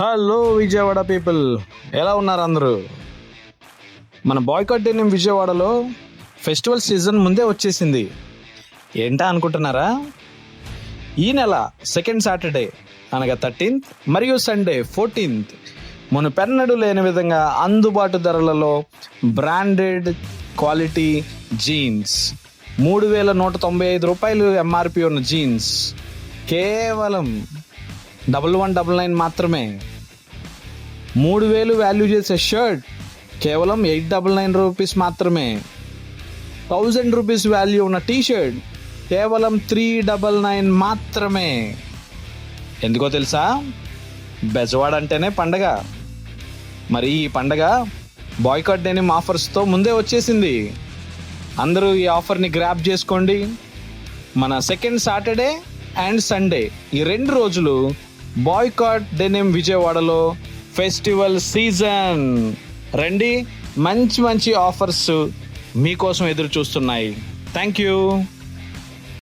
Hello Vijayawada people, ఎలా ఉన్నారు అందరూ? మన బాయ్కాట్ డెనిమ్ విజయవాడలో ఫెస్టివల్ సీజన్ ముందే వచ్చేసింది. ఏంటా అనుకుంటున్నారా? ఈ నెల సెకండ్ సాటర్డే అనగా 13th మరియు సండే 14th మునుపెన్నడూ లేని విధంగా అందుబాటు ధరలలో బ్రాండెడ్ క్వాలిటీ జీన్స్ 3,195 ఎంఆర్పి ఉన్న జీన్స్ కేవలం 1199 మాత్రమే. 3,000 వాల్యూ చేసే షర్ట్ కేవలం 899 రూపీస్ మాత్రమే. 1000 రూపీస్ వాల్యూ ఉన్న టీషర్ట్ కేవలం 399 మాత్రమే. ఎందుకో తెలుసా? బెజవాడ అంటేనే పండగ. మరి ఈ పండగ బాయ్కాట్ డెనిమ్ ఆఫర్స్తో ముందే వచ్చేసింది. అందరూ ఈ ఆఫర్ని గ్రాబ్ చేసుకోండి. మన సెకండ్ సాటర్డే అండ్ సండే ఈ 2 రోజులు బాయ్కాట్ డెనిమ్ విజయవాడలో ఫెస్టివల్ సీజన్. రండి, మంచి మంచి ఆఫర్స్ మీకోసం ఎదురు చూస్తున్నాయి. Thank you.